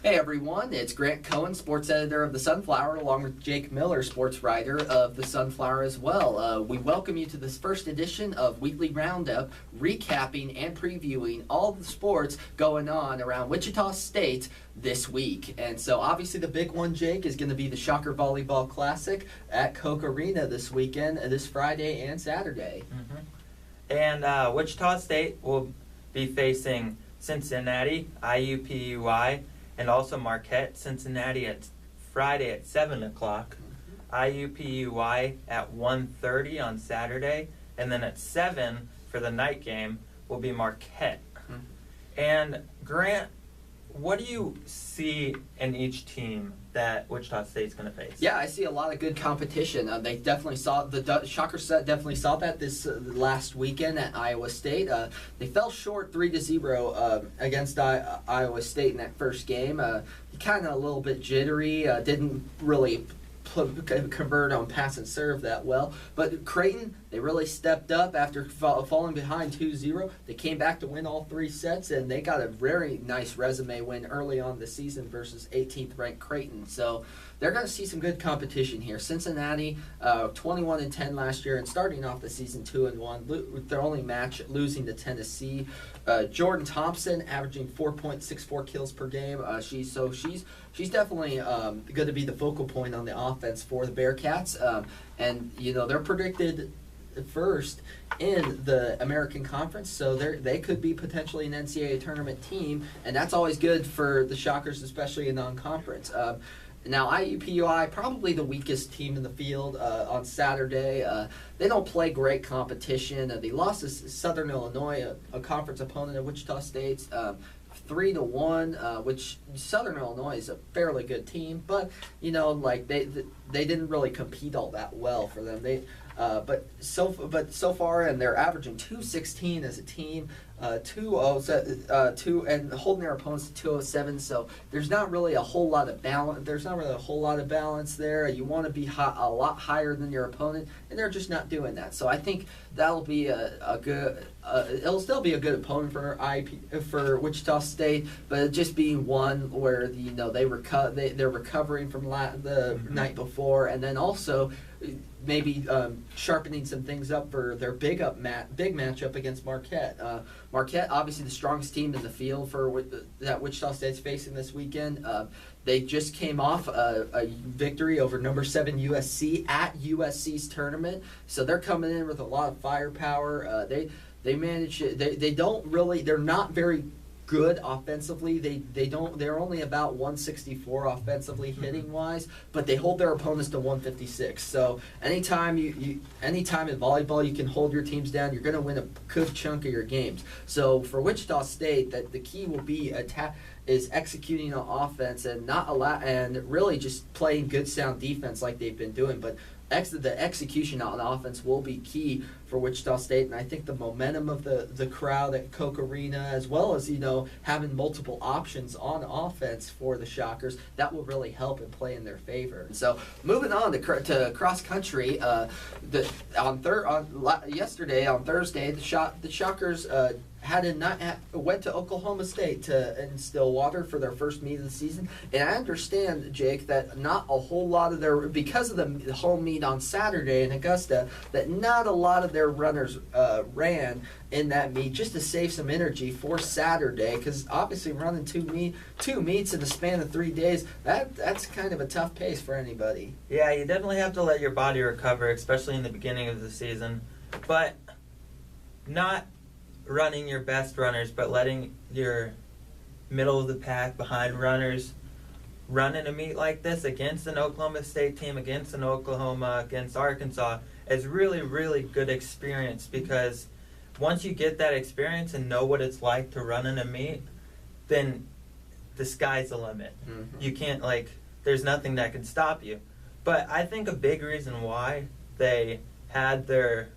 Hey everyone, it's Grant Cohen, sports editor of The Sunflower, along with Jake Miller, sports writer of The Sunflower as well. We welcome you to this first edition of Weekly Roundup, recapping and previewing all the sports going on around Wichita State this week. And so obviously the big one, Jake, is going to be the Shocker Volleyball Classic at Koch Arena this weekend, this Friday and Saturday. And Wichita State will be facing Cincinnati, IUPUI, and also Marquette, Cincinnati at Friday at 7 o'clock, IUPUI at 1:30 on Saturday, and then at 7 for the night game will be Marquette. And Grant, what do you see in each team that Wichita State's going to face? Yeah, I see a lot of good competition. They definitely saw the Shockers definitely saw that this last weekend at Iowa State. They fell short 3-0 against Iowa State in that first game. Kind of a little bit jittery. Didn't really convert on pass and serve that well. But Creighton, they really stepped up after falling behind 2-0. They came back to win all three sets, and they got a very nice resume win early on the season versus 18th ranked Creighton. So they're going to see some good competition here. Cincinnati, 21-10 last year, and starting off the season 2-1. Their only match losing to Tennessee. Jordan Thompson averaging 4.64 kills per game. She's definitely going to be the focal point on the offense for the Bearcats. And they're predicted first in the American Conference, so they could be potentially an NCAA tournament team, and that's always good for the Shockers, especially in non-conference. Now, IUPUI, probably the weakest team in the field on Saturday. They don't play great competition. They lost to Southern Illinois, a conference opponent of Wichita State's, 3-1, which Southern Illinois is a fairly good team, but they didn't really compete all that well for them. But so far, and they're averaging 216 as a team, 2 and holding their opponents to 207. So there's not really a whole lot of balance. There's not really a whole lot of balance there. You want to be a lot higher than your opponent, and they're just not doing that. So I think that'll be a good. It'll still be a good opponent for Wichita State, but it just being one where they're recovering from the night before, and then also maybe sharpening some things up for their big matchup against Marquette. Marquette, obviously the strongest team in the field that Wichita State's facing this weekend. They just came off a victory over number 7 USC at USC's tournament, so they're coming in with a lot of firepower. They manage it. They're not very good offensively. They're only about 164 offensively hitting wise, but they hold their opponents to 156. So anytime anytime in volleyball you can hold your teams down, you're going to win a good chunk of your games. So for Wichita State, that the key will be is executing on offense and really just playing good sound defense like they've been doing. But the execution on offense will be key for Wichita State, and I think the momentum of the crowd at Koch Arena, as well as having multiple options on offense for the Shockers, that will really help and play in their favor. So moving on to cross country, yesterday on Thursday, the Shockers went to Oklahoma State in Stillwater for their first meet of the season, and I understand, Jake, that not a whole lot of because of the home meet on Saturday in Augusta, that not a lot of their runners ran in that meet just to save some energy for Saturday, because obviously running two meets in the span of 3 days, that's kind of a tough pace for anybody. Yeah, you definitely have to let your body recover, especially in the beginning of the season, but not running your best runners, but letting your middle of the pack behind runners run in a meet like this against an Oklahoma State team, against an Oklahoma, against Arkansas is really, really good experience, because once you get that experience and know what it's like to run in a meet, then the sky's the limit. You can't, there's nothing that can stop you. But I think a big reason why they had their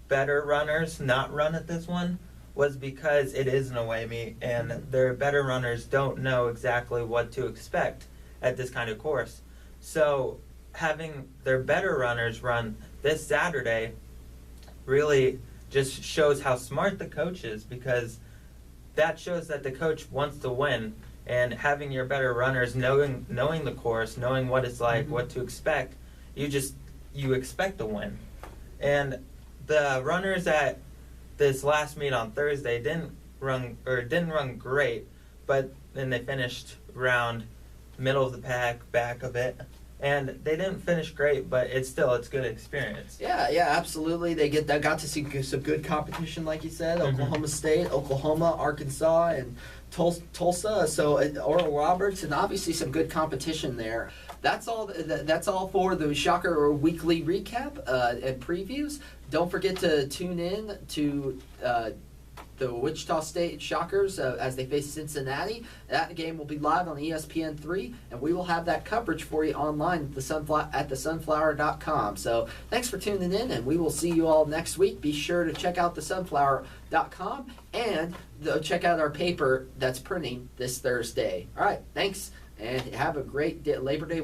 better runners not run at this one was because it is an away meet, and their better runners don't know exactly what to expect at this kind of course. So having their better runners run this Saturday really just shows how smart the coach is, because that shows that the coach wants to win and having your better runners knowing the course, knowing what it's like, Mm-hmm. what to expect, you expect to win. And the runners at this last meet on Thursday didn't run great, but then they finished around middle of the pack, back of it. And they didn't finish great, but it's good experience. Yeah, absolutely. They got to see some good competition, like you said. Mhm. Oklahoma State, Oklahoma, Arkansas, and Tulsa. So Oral Roberts, and obviously some good competition there. That's all. That's all for the Shocker Weekly Recap and previews. Don't forget to tune in to the Wichita State Shockers as they face Cincinnati. That game will be live on ESPN3, and we will have that coverage for you online at thesunflower.com. So thanks for tuning in, and we will see you all next week. Be sure to check out thesunflower.com and check out our paper that's printing this Thursday. All right, thanks, and have a great Labor Day